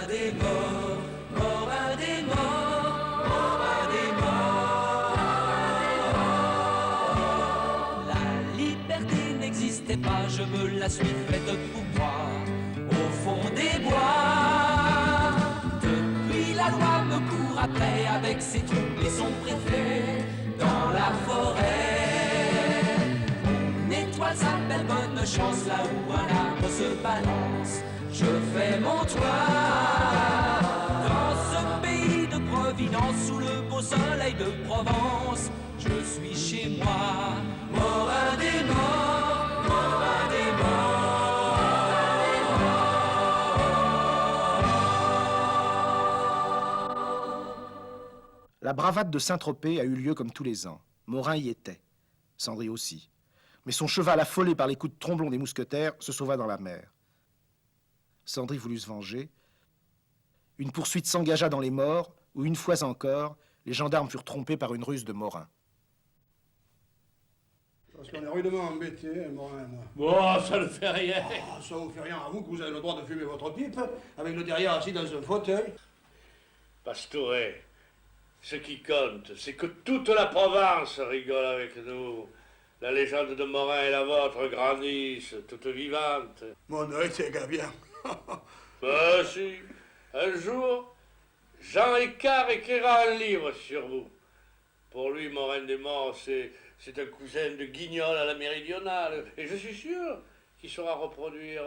des morts, Morin des morts, Morin des morts. La liberté n'existait pas, je me la suis faite pour moi, au fond des bois. Depuis la loi me court après avec ses troupes et son préfet dans la forêt. Mon étoile s'appelle bonne chance, là où un arbre se balance, je fais mon toit. Dans ce pays de Providence, sous le beau soleil de Provence, je suis chez moi, Morin des morts, Morin des morts. La bravade de Saint-Tropez a eu lieu comme tous les ans. Morin y était. Sandry aussi. Mais son cheval, affolé par les coups de tromblon des mousquetaires, se sauva dans la mer. Sandry voulut se venger. Une poursuite s'engagea dans les morts, où une fois encore, les gendarmes furent trompés par une ruse de Morin. Parce qu'on est rudement embêtés, hein, Morin et moi. Bon, ça ne fait rien. Ah, ça vous fait rien à vous que vous avez le droit de fumer votre pipe, avec le derrière assis dans un fauteuil. Pastore, ce qui compte, c'est que toute la Provence rigole avec nous. La légende de Morin et la vôtre grandissent, toute vivante. Mon œil, c'est qu'à bien. Ben si, un jour, Jean Écart écrira un livre sur vous. Pour lui, Morin des Morts, c'est un cousin de Guignol à la Méridionale. Et je suis sûr qu'il saura reproduire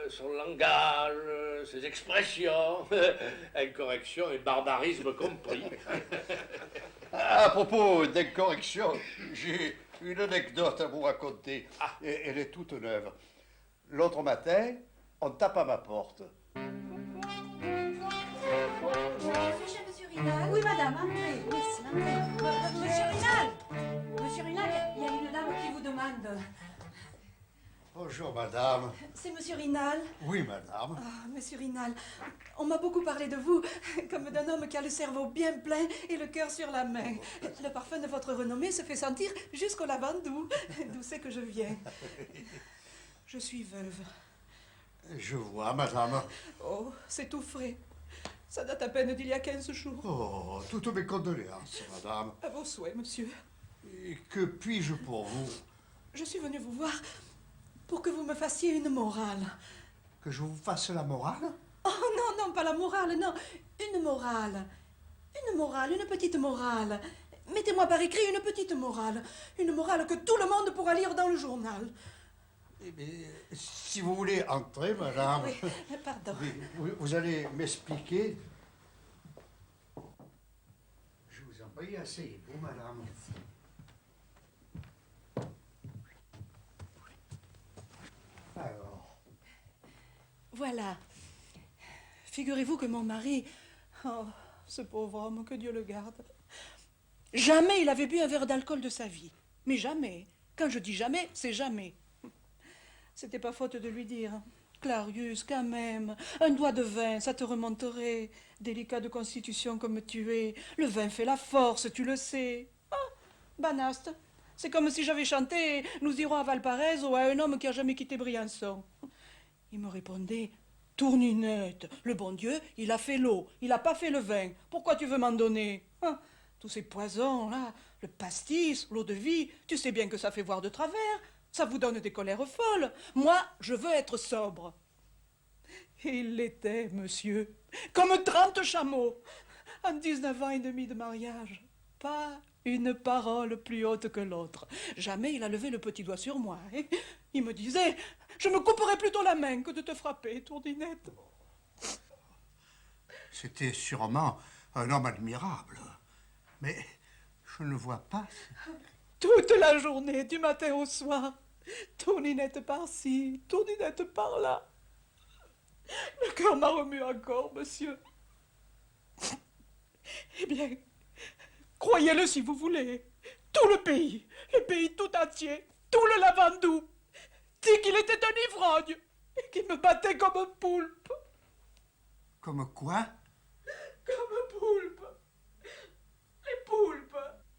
son langage, ses expressions, incorrection et barbarisme compris. À propos d'incorrection, j'ai une anecdote à vous raconter. Ah. Et elle est toute neuve. L'autre matin, on tape à ma porte. Chez Monsieur Rinal? Oui, madame, entrez. Merci, entrez. Monsieur Rinal, il y a une dame qui vous demande. Bonjour, madame. C'est Monsieur Rinal? Oui, madame. Ah, Monsieur Rinal, on m'a beaucoup parlé de vous, comme d'un homme qui a le cerveau bien plein et le cœur sur la main. Le parfum de votre renommée se fait sentir jusqu'au lavandou, d'où c'est que je viens. Je suis veuve. Je vois, madame. Oh, c'est tout frais. Ça date à peine d'il y a 15 jours. Oh, toutes mes condoléances, madame. À vos souhaits, monsieur. Et que puis-je pour vous? Je suis venue vous voir pour que vous me fassiez une morale. Que je vous fasse la morale? Oh non, non, pas la morale, non. Une morale. Une morale, une petite morale. Mettez-moi par écrit une petite morale. Une morale que tout le monde pourra lire dans le journal. Eh bien, si vous voulez entrer, madame... Oui, pardon. Vous allez m'expliquer. Je vous en prie, asseyez-vous, madame. Merci. Alors... Voilà. Figurez-vous que mon mari... Oh, ce pauvre homme, que Dieu le garde. Jamais il avait bu un verre d'alcool de sa vie. Mais jamais. Quand je dis jamais, c'est jamais. C'était pas faute de lui dire. Clarius, quand même, un doigt de vin, ça te remonterait. Délicat de constitution comme tu es. Le vin fait la force, tu le sais. Ah, Banaste. C'est comme si j'avais chanté « Nous irons à Valparaiso » à un homme qui a jamais quitté Briançon. Il me répondait « Tourninette, le bon Dieu, il a fait l'eau, il n'a pas fait le vin. Pourquoi tu veux m'en donner hein? Tous ces poisons, là, le pastis, l'eau de vie, tu sais bien que ça fait voir de travers. Ça vous donne des colères folles. Moi, je veux être sobre. » Et il l'était, monsieur, comme 30 chameaux, en 19 ans et demi de mariage. Pas une parole plus haute que l'autre. Jamais il a levé le petit doigt sur moi. Hein. Il me disait, je me couperais plutôt la main que de te frapper, Tourdinette. C'était sûrement un homme admirable. Mais je ne vois pas... Toute la journée, du matin au soir. Tourninette par-ci, Tourninette par-là. Le cœur m'a remué encore, monsieur. Eh bien, croyez-le si vous voulez. Tout le pays tout entier, tout le lavandou, dit qu'il était un ivrogne et qu'il me battait comme un poulpe. Comme quoi? Comme un poulpe.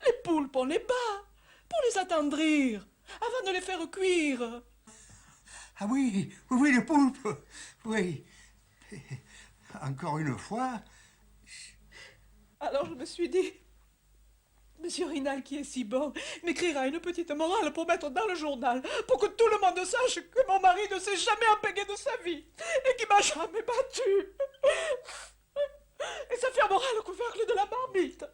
Les poulpes, on les bat pour les attendrir, avant de les faire cuire. Ah oui, oui, les poulpes, oui. Encore une fois, Alors je me suis dit, Monsieur Rinal, qui est si bon, m'écrira une petite morale pour mettre dans le journal, pour que tout le monde sache que mon mari ne s'est jamais impégué de sa vie et qu'il m'a jamais battue. Et ça fermera le couvercle de la marmite.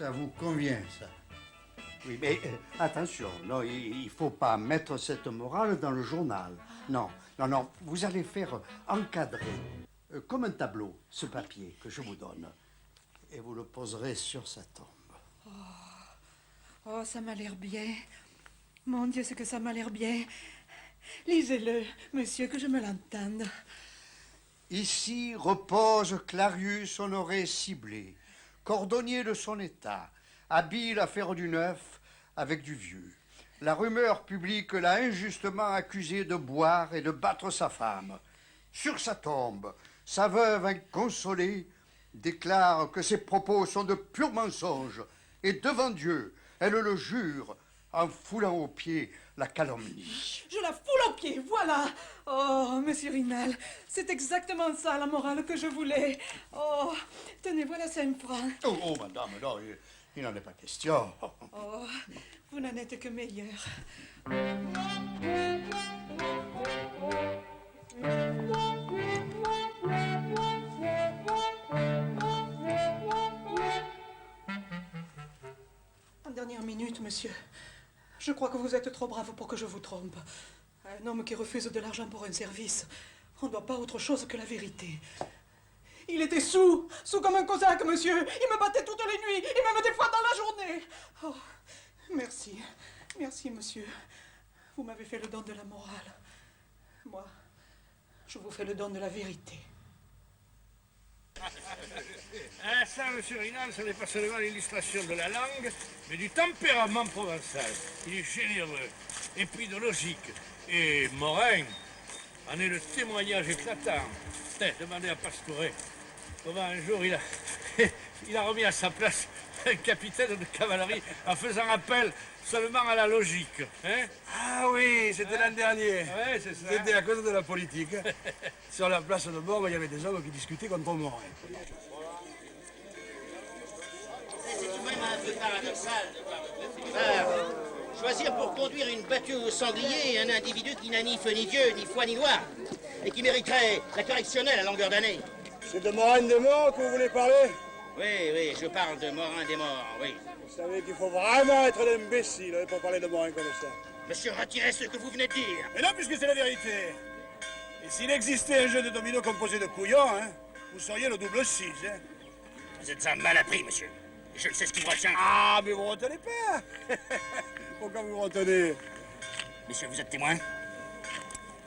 ça vous convient, ça? Oui, mais attention, non, il ne faut pas mettre cette morale dans le journal. Non, non, non, vous allez faire encadrer, comme un tableau, ce papier que je vous donne. Et vous le poserez sur sa tombe. Oh, ça m'a l'air bien. Mon Dieu, c'est que ça m'a l'air bien. Lisez-le, monsieur, que je me l'entende. Ici repose Clarius Honoré Ciblé, cordonnier de son état, habile à faire du neuf avec du vieux. La rumeur publique l'a injustement accusé de boire et de battre sa femme. Sur sa tombe, sa veuve inconsolée déclare que ses propos sont de purs mensonges et devant Dieu, elle le jure en foulant aux pieds la calomnie. Je la foule aux pieds, voilà. Oh, monsieur Rinal, c'est exactement ça la morale que je voulais. Oh, tenez, voilà 5 francs. Oh, madame, non, il n'en est pas question. Oh, vous n'en êtes que meilleur. En dernière minute, monsieur. Je crois que vous êtes trop brave pour que je vous trompe. Un homme qui refuse de l'argent pour un service, on ne doit pas autre chose que la vérité. Il était sous comme un cosaque, monsieur. Il me battait toutes les nuits, et même des fois dans la journée. Oh, merci, merci, monsieur. Vous m'avez fait le don de la morale. Moi, je vous fais le don de la vérité. Ah, ça, monsieur Rinal, ce n'est pas seulement l'illustration de la langue, mais du tempérament provençal. Il est généreux, épidologique. Et Morin en est le témoignage éclatant. Demandez à Pastouret comment un jour il a remis à sa place un capitaine de cavalerie en faisant appel seulement à la logique. Hein? Ah oui, c'était l'an dernier. Ouais, c'est ça. C'était à cause de la politique. Sur la place de Borg, il y avait des hommes qui discutaient contre Morin. C'est tout de même un peu paradoxal de voir votre plupart choisir pour conduire une battue au sanglier un individu qui n'a ni feu ni Dieu, ni foi ni loi, et qui mériterait la correctionnelle à longueur d'année. C'est de Morin des Morts que vous voulez parler? Oui, je parle de Morin des Morts, oui. Vous savez qu'il faut vraiment être un imbécile pour parler de Morin comme ça. Monsieur, retirez ce que vous venez de dire. Mais non, puisque c'est la vérité. Et s'il existait un jeu de domino composé de couillons, hein, vous seriez le double 6, hein. Vous êtes un mal appris, monsieur. Et je ne sais ce qui vous retient. Ah, mais vous retenez pas. Pourquoi vous retenez? Messieurs, vous êtes témoins.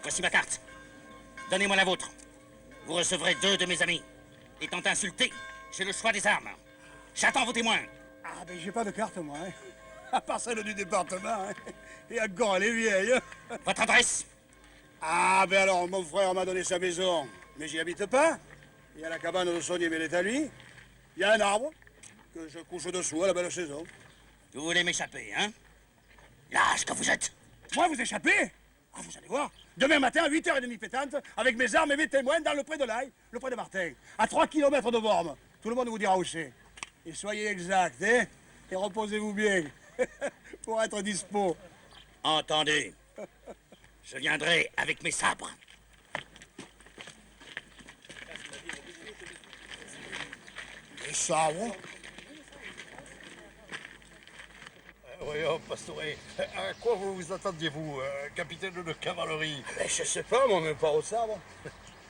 Voici ma carte. Donnez-moi la vôtre. Vous recevrez 2 de mes amis. Étant insulté, j'ai le choix des armes. J'attends vos témoins. Ah, mais j'ai pas de carte, moi, hein. À part celle du département, hein. Et encore, elle est vieille, hein. Votre adresse? Ah, ben alors, mon frère m'a donné sa maison, mais j'y habite pas. Il y a la cabane de Saunier, mais elle est à lui. Il y a un arbre que je couche dessous à la belle saison. Vous voulez m'échapper, hein? Lâche que vous êtes. Moi, vous échappez? Ah, vous allez voir. Demain matin, à 8h30 pétante, avec mes armes et mes témoins, dans le pré de l'Aille, le pré de Martin, à 3 km de Bormes. Tout le monde vous dira où c'est. Et soyez exact, hein? Et reposez-vous bien, pour être dispo. Entendez. Je viendrai avec mes sabres. Les sabres? Voyons, Pastouret, à quoi vous attendiez-vous, capitaine de cavalerie? Je sais pas, moi, même pas au sabre.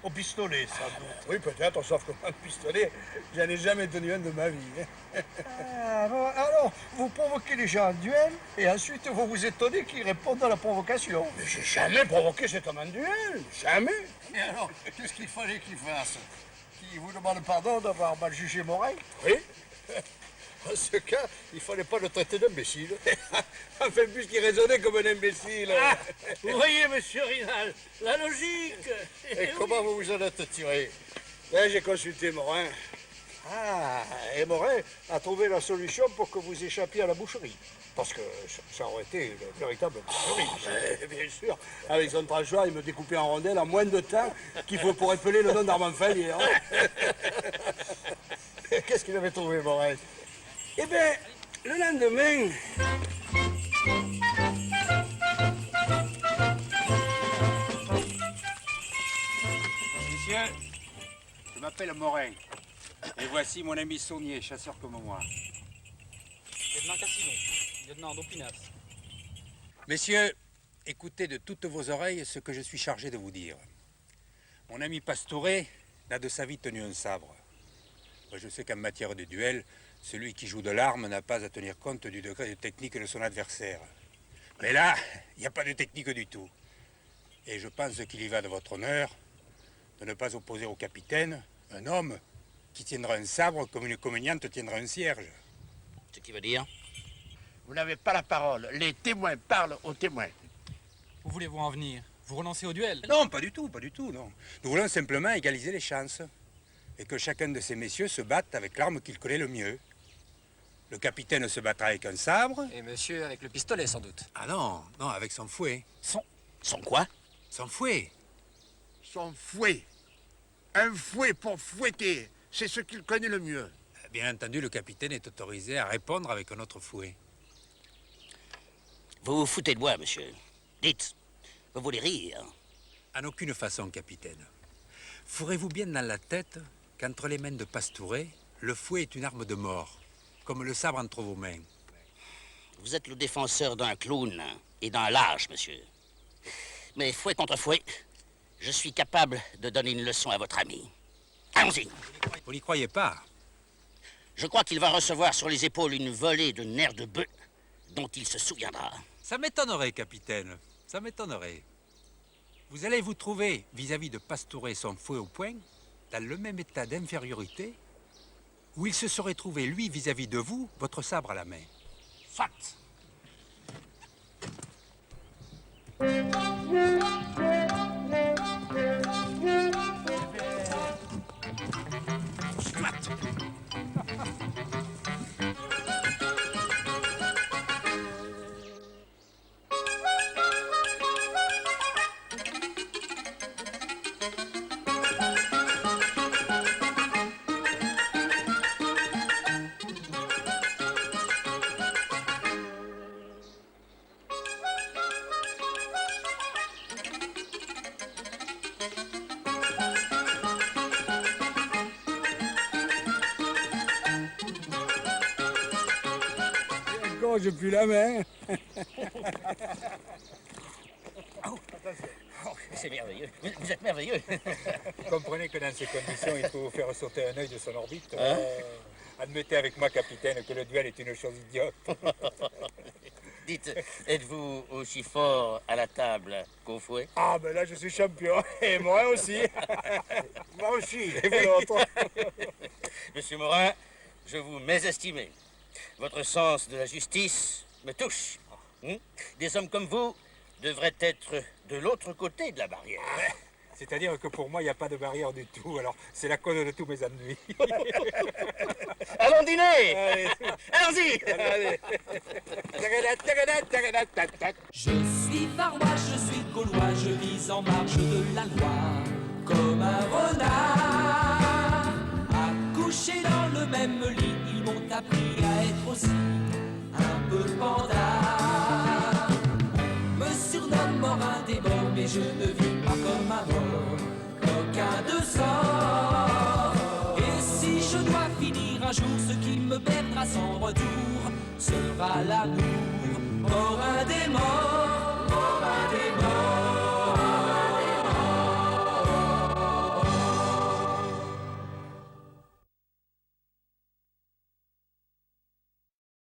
Au pistolet, sans doute. Oui, peut-être, sauf que un pistolet, j'en ai jamais tenu un de ma vie. Hein. Ah, bon, alors, vous provoquez les gens en duel, et ensuite vous vous étonnez qu'ils répondent à la provocation. Mais j'ai jamais provoqué cet homme en duel, jamais. Et alors, qu'est-ce qu'il fallait qu'il fasse? Qu'il vous demande pardon d'avoir mal jugé Morin? Oui. En ce cas, il fallait pas le traiter d'imbécile. Enfin, puisqu'il raisonnait comme un imbécile. Ah, vous voyez, monsieur Rinal, la logique. Et comment vous vous en êtes tiré? Là, j'ai consulté Morin. Ah, et Morin a trouvé la solution pour que vous échappiez à la boucherie. Parce que ça aurait été une véritable boucherie. Bien sûr. Avec son tranchoir, il me découpait en rondelles en moins de temps qu'il faut pour épeler le nom d'Armand Fallier. Qu'est-ce qu'il avait trouvé, Morin? Eh bien, le lendemain... Monsieur, je m'appelle Morin. Et voici mon ami Saunier, chasseur comme moi. Lieutenant Cassillon, lieutenant d'Opinas. Messieurs, écoutez de toutes vos oreilles ce que je suis chargé de vous dire. Mon ami Pastouret n'a de sa vie tenu un sabre. Moi, je sais qu'en matière de duel, celui qui joue de l'arme n'a pas à tenir compte du degré de technique de son adversaire. Mais là, il n'y a pas de technique du tout. Et je pense qu'il y va de votre honneur de ne pas opposer au capitaine un homme qui tiendra un sabre comme une communiante tiendra un cierge. Ce qui veut dire? Vous n'avez pas la parole. Les témoins parlent aux témoins. Où voulez-vous en venir? Vous renoncez au duel? Non, pas du tout, non. Nous voulons simplement égaliser les chances. Et que chacun de ces messieurs se batte avec l'arme qu'il connaît le mieux. Le capitaine se battra avec un sabre. Et monsieur avec le pistolet, sans doute. Ah non, avec son fouet. Son quoi? Son fouet. Son fouet. Un fouet pour fouetter. C'est ce qu'il connaît le mieux. Bien entendu, le capitaine est autorisé à répondre avec un autre fouet. Vous vous foutez de moi, monsieur. Dites, vous voulez rire? En aucune façon, capitaine. Fourrez-vous bien dans la tête qu'entre les mains de Pastouret, le fouet est une arme de mort, comme le sabre entre vos mains. Vous êtes le défenseur d'un clown et d'un lâche, monsieur. Mais fouet contre fouet, je suis capable de donner une leçon à votre ami. Allons-y. Vous n'y croyez pas? Je crois qu'il va recevoir sur les épaules une volée de nerfs de bœuf dont il se souviendra. Ça m'étonnerait, capitaine. Ça m'étonnerait. Vous allez vous trouver, vis-à-vis de Pastouret son fouet au poing, dans le même état d'infériorité où il se serait trouvé, lui, vis-à-vis de vous, votre sabre à la main. Soit. J'ai plus la main. C'est merveilleux. Vous êtes merveilleux. Comprenez que dans ces conditions, il faut faire sauter un œil de son orbite. Admettez avec moi, capitaine, que le duel est une chose idiote. Dites, êtes-vous aussi fort à la table qu'au fouet? Ah, ben là, je suis champion. Et moi aussi. Moi aussi. Et vous l'autre. Monsieur Morin, je vous mésestimez. Votre sens de la justice me touche. Des hommes comme vous devraient être de l'autre côté de la barrière. C'est-à-dire que pour moi, il n'y a pas de barrière du tout. Alors, c'est la cause de tous mes ennuis. Allons dîner. Allons-y. Je suis varois, je suis gaulois, je vis en marge de la loi, comme un renard. Accouché dans le même lit, ils m'ont appris à être aussi un peu panda. On me surnomme Morin des morts, mais je ne vis pas comme un mort, coquin de sang. Et si je dois finir un jour, ce qui me perdra sans retour sera l'amour. Morin des morts, Morin des morts.